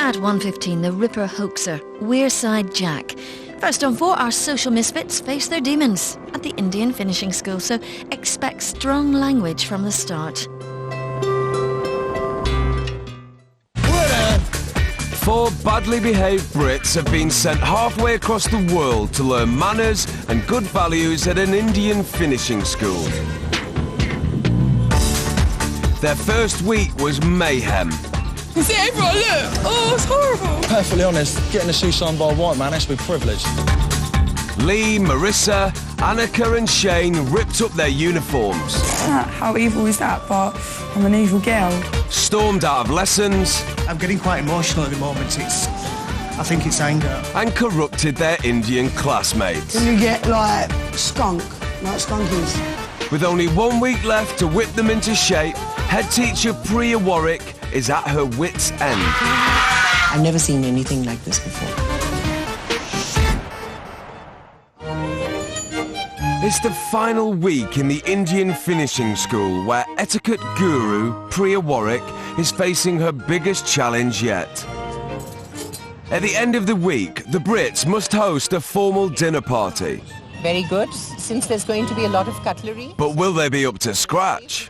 At 1:15, the Ripper hoaxer, Wearside Jack. First on 4, our social misfits face their demons at the Indian Finishing School, so expect strong language from the start. Four badly behaved Brits have been sent halfway across the world to learn manners and good values at an Indian finishing school. Their first week was mayhem. You see everyone, look! Oh, it's horrible! Perfectly honest, getting a shoe signed by a white man has to be privileged. Lee, Marissa, Annika and Shane ripped up their uniforms. How evil is that? But I'm an evil girl. Stormed out of lessons. I'm getting quite emotional at the moment. I think it's anger. And corrupted their Indian classmates. Can you get, like skunkies? With only 1 week left to whip them into shape, head teacher Pria Warrick is at her wit's end. I've never seen anything like this before. It's the final week in the Indian finishing school where etiquette guru Pria Warrick is facing her biggest challenge yet. At the end of the week, the Brits must host a formal dinner party. Very good, since there's going to be a lot of cutlery. But will they be up to scratch?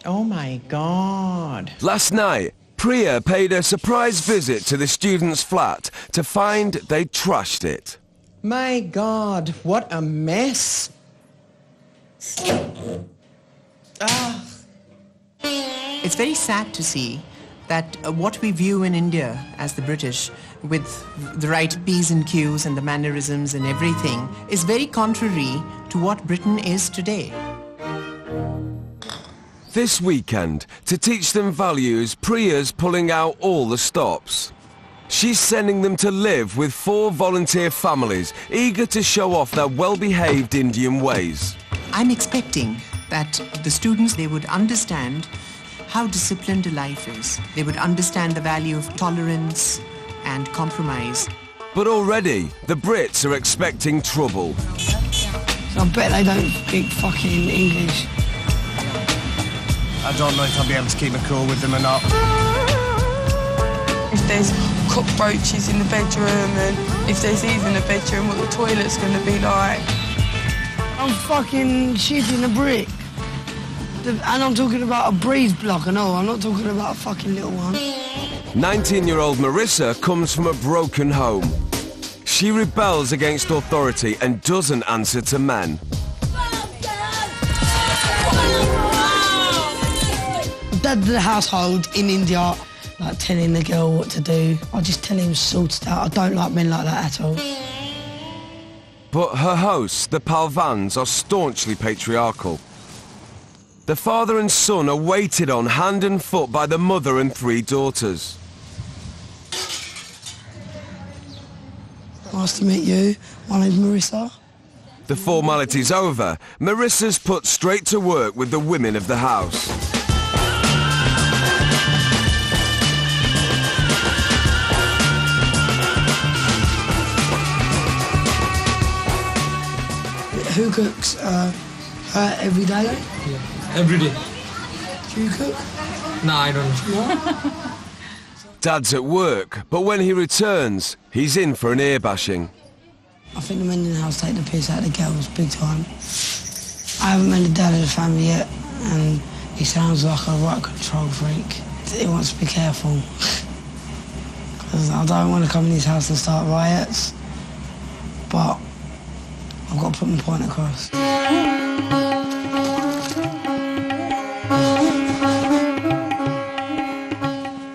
Oh my God. Last night, Priya paid a surprise visit to the students' flat to find they'd trashed it. My God, what a mess. It's very sad to see that what we view in India as the British, with the right P's and Q's and the mannerisms and everything, is very contrary to what Britain is today. This weekend, to teach them values, Priya's pulling out all the stops. She's sending them to live with 4 volunteer families, eager to show off their well-behaved Indian ways. I'm expecting that the students, they would understand how disciplined a life is. They would understand the value of tolerance and compromise. But already, the Brits are expecting trouble. I bet they don't speak fucking English. I don't know if I'll be able to keep my cool with them or not. If there's cockroaches in the bedroom and if there's even a bedroom, what the toilet's going to be like. I'm fucking shitting a brick. And I'm talking about a breeze block and all. I'm not talking about a fucking little one. 19-year-old Marissa comes from a broken home. She rebels against authority and doesn't answer to men. Dad of the household in India, like telling the girl what to do. I just tell him sort it out. I don't like men like that at all. But her hosts, the Palvans, are staunchly patriarchal. The father and son are waited on hand and foot by the mother and 3 daughters. Nice to meet you. My name's Marissa. The formality's over. Marissa's put straight to work with the women of the house. Who cooks every day? Yeah, every day. Do you cook? No, I don't know. No? Dad's at work, but when he returns, he's in for an ear bashing. I think the men in the house take the piss out of the girls big time. I haven't met the dad of the family yet, and he sounds like a right control freak. He wants to be careful. Because I don't want to come in his house and start riots, but I've got to put my point across.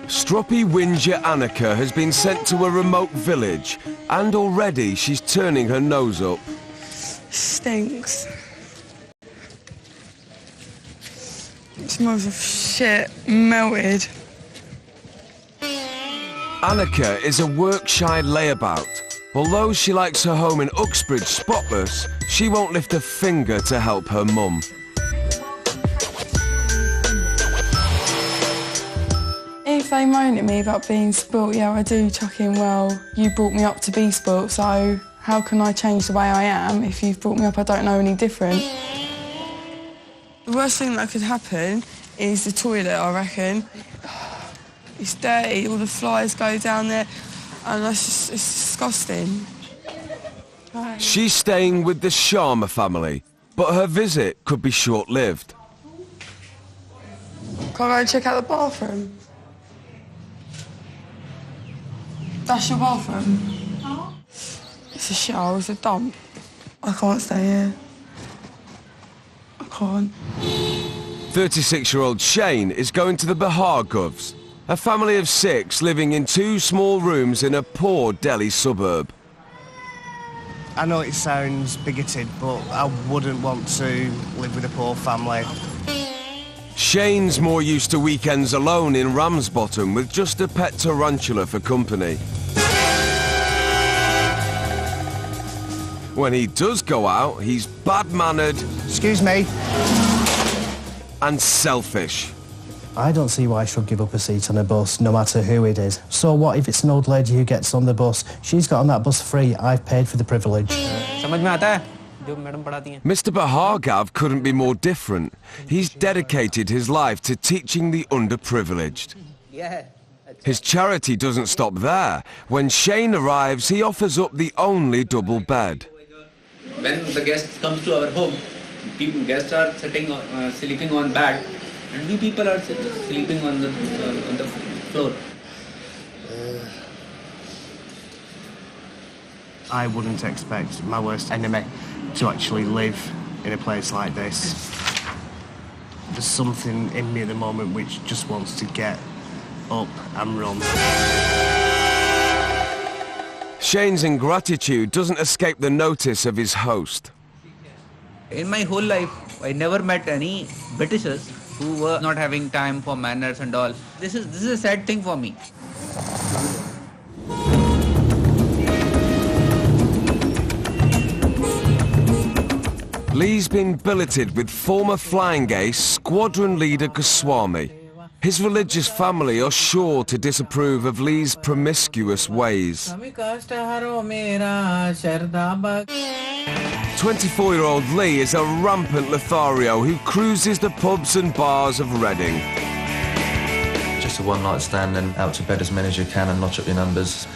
Stroppy Whinger Annika has been sent to a remote village, and already she's turning her nose up. Stinks. It smells of shit, melted. Annika is a work-shy layabout. Although she likes her home in Uxbridge spotless, she won't lift a finger to help her mum. If they moan at me about being spoilt, yeah, I do chuck in, well, you brought me up to be spoilt, so how can I change the way I am if you've brought me up I don't know any different? The worst thing that could happen is the toilet, I reckon. It's dirty, all the flies go down there, and it's disgusting. She's staying with the Sharma family, but her visit could be short-lived. Can I go and check out the bathroom? That's your bathroom? It's a shower, it's a dump. I can't stay here. I can't. 36-year-old Shane is going to the Bihar Govs, a family of 6 living in 2 small rooms in a poor Delhi suburb. I know it sounds bigoted, but I wouldn't want to live with a poor family. Shane's more used to weekends alone in Ramsbottom with just a pet tarantula for company. When he does go out, he's bad-mannered... Excuse me. ...and selfish. I don't see why I should give up a seat on a bus, no matter who it is. So what if it's an old lady who gets on the bus? She's got on that bus free. I've paid for the privilege. Mr. Bhargav couldn't be more different. He's dedicated his life to teaching the underprivileged. His charity doesn't stop there. When Shane arrives, he offers up the only double bed. When the guest comes to our home, guests are sleeping on bed, and we people are sleeping on the floor. I wouldn't expect my worst enemy to actually live in a place like this. There's something in me at the moment which just wants to get up and run. Shane's ingratitude doesn't escape the notice of his host. In my whole life, I never met any Britishers who were not having time for manners and all. This is a sad thing for me. Lee's been billeted with former flying ace squadron leader Goswami. His religious family are sure to disapprove of Lee's promiscuous ways. 24-year-old Lee is a rampant Lothario who cruises the pubs and bars of Reading. Just a one-night stand and out to bed as many as you can and notch up your numbers.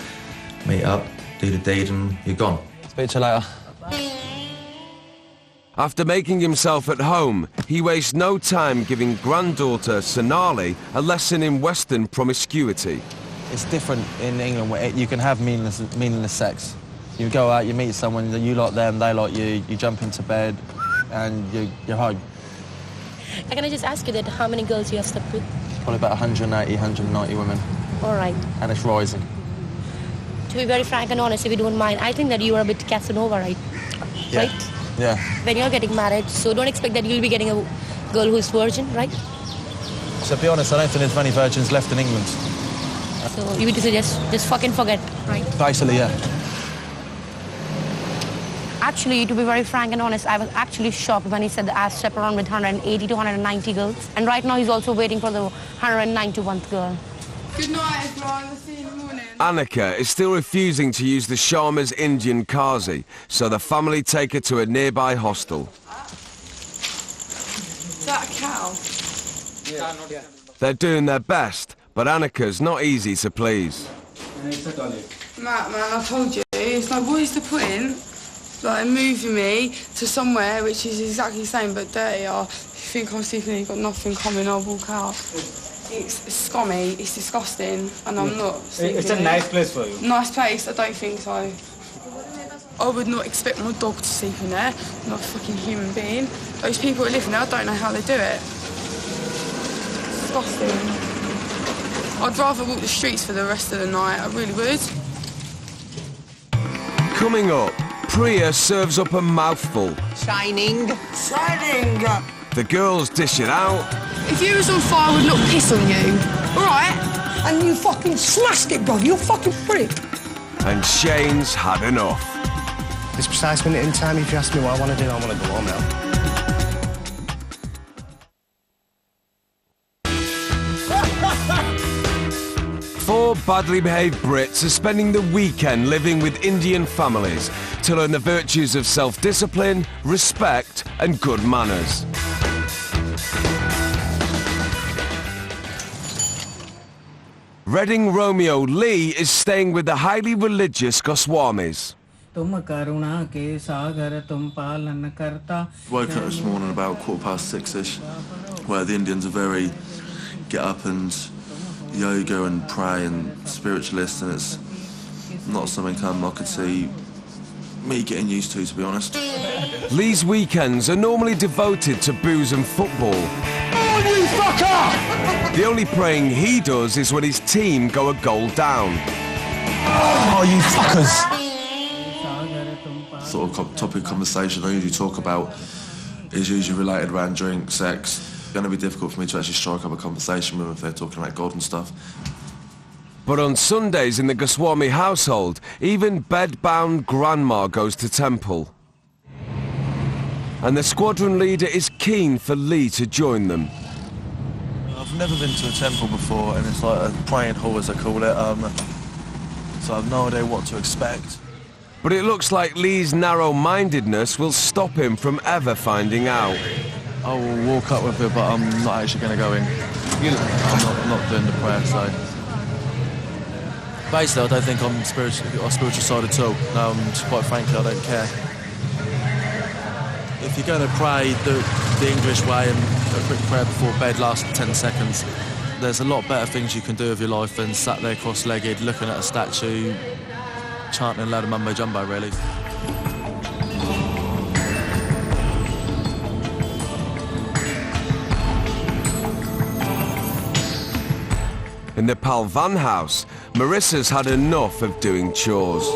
Meet up, do the deed and you're gone. Speak to you later. After making himself at home, he wastes no time giving granddaughter Sonali a lesson in Western promiscuity. It's different in England where you can have meaningless sex. You go out, you meet someone, you like them, they like you, you jump into bed and you hug. Can I just ask you that how many girls you have slept with? Probably about 180, 190 women. All right. And it's rising. To be very frank and honest, if you don't mind, I think that you are a bit Casanova, right? Yeah. Right? Yeah. When you're getting married, so don't expect that you'll be getting a girl who's virgin, right? So to be honest, I don't think there's many virgins left in England. So you would suggest just fucking forget, right? Basically, yeah. Actually, to be very frank and honest, I was actually shocked when he said that I've slept around with 180 to 190 girls. And right now he's also waiting for the 191st girl. Good night, everyone. I'll see you in the morning. Annika is still refusing to use the Sharma's Indian Kazi, so the family take her to a nearby hostel. Is that a cow? Yeah. They're doing their best, but Annika's not easy to please. Matt, man, I told you, it's like, what is the point? Like, moving me to somewhere which is exactly the same but dirtier. If you think I'm sleeping, you've got nothing coming, I'll walk out. It's scummy, it's disgusting, and I'm not sleeping. It's a nice place for you. Nice place? I don't think so. I would not expect my dog to sleep in there, not a fucking human being. Those people who live in there, I don't know how they do it. Disgusting. I'd rather walk the streets for the rest of the night, I really would. Coming up, Priya serves up a mouthful. Shining. The girls dish it out. If you was on fire, I would not piss on you, all right? And you fucking smashed it, bro. You're a fucking prick. And Shane's had enough. This precise minute in time, if you ask me what I want to do, I want to go home now. Four badly behaved Brits are spending the weekend living with Indian families to learn the virtues of self-discipline, respect and good manners. Reading Romeo Lee is staying with the highly religious Goswamis. Woke up this morning about 6:15-ish, where the Indians are very get up and yoga and pray and spiritualist, and it's not something I could see me getting used to be honest. Lee's weekends are normally devoted to booze and football. Oh, you fucker! The only praying he does is when his team go a goal down. Oh, you fuckers! Sort of topic of conversation I usually talk about is usually related around drink, sex. It's going to be difficult for me to actually strike up a conversation with them if they're talking about God and stuff. But on Sundays in the Goswami household, even bed-bound grandma goes to temple. And the squadron leader is keen for Lee to join them. I've never been to a temple before, and it's like a praying hall as I call it, so I've no idea what to expect. But it looks like Lee's narrow-mindedness will stop him from ever finding out. I will walk up with it, but I'm not actually going to go in. I'm not doing the prayer, so... Basically, I don't think I'm spiritual side at all. No, quite frankly, I don't care. If you're going to pray the English way and a quick prayer before bed lasts 10 seconds, there's a lot better things you can do with your life than sat there cross-legged, looking at a statue, chanting a load of mumbo-jumbo, really. In the Palvan house, Marissa's had enough of doing chores.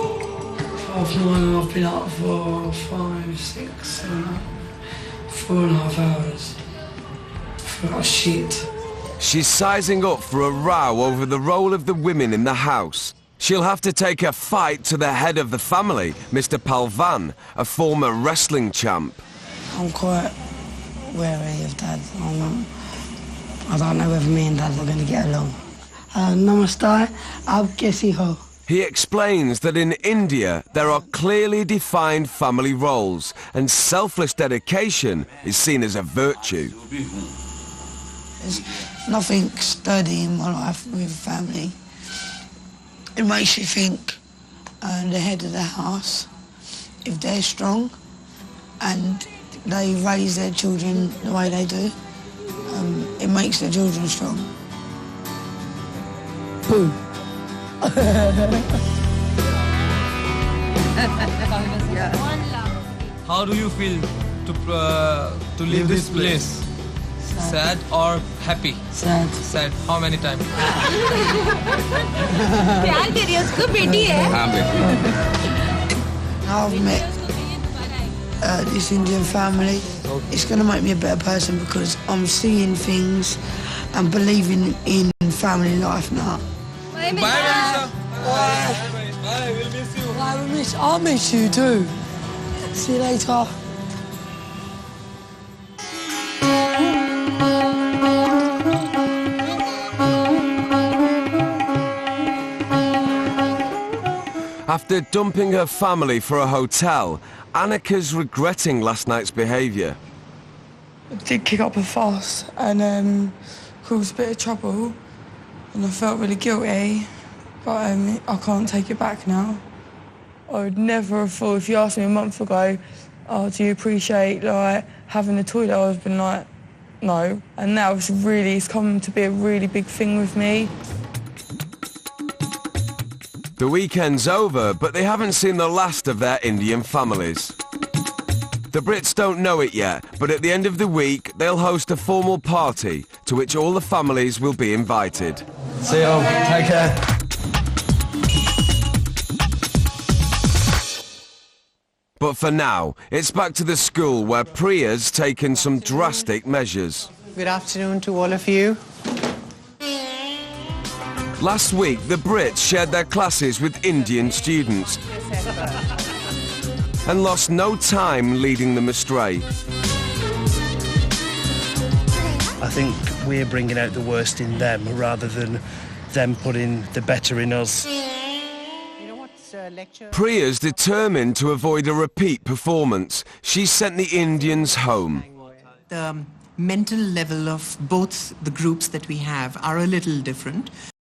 9:30, I've been up for 5, 6, 7, 4.5 hours. I feel like shit. She's sizing up for a row over the role of the women in the house. She'll have to take a fight to the head of the family, Mr. Palvan, a former wrestling champ. I'm quite wary of Dad. I don't know whether me and Dad are going to get along. Namaste, ab kaisi ho? He explains that in India there are clearly defined family roles and selfless dedication is seen as a virtue. There's nothing sturdy in my life with family. It makes you think the head of the house, if they're strong and they raise their children the way they do, it makes the children strong. Boom. How do you feel to leave this place? Sad or happy? Sad. Sad. How many times? Now I've met this Indian family. It's going to make me a better person because I'm seeing things and believing in family life now. Bye, Marissa. Bye. Bye. We'll miss you. I'll miss you too. See you later. After dumping her family for a hotel, Annika's regretting last night's behaviour. I did kick up a fuss and caused a bit of trouble, and I felt really guilty, but I can't take it back now. I would never have thought, if you asked me a month ago, oh, do you appreciate like having the toilet, I would have been like, no. And now it's come to be a really big thing with me. The weekend's over, but they haven't seen the last of their Indian families. The Brits don't know it yet, but at the end of the week, they'll host a formal party to which all the families will be invited. See you all. Take care. But for now, it's back to the school where Priya's taken some drastic measures. Good afternoon to all of you. Last week, the Brits shared their classes with Indian students and lost no time leading them astray. I think we're bringing out the worst in them rather than them putting the better in us. Priya's determined to avoid a repeat performance. She sent the Indians home. The mental level of both the groups that we have are a little different.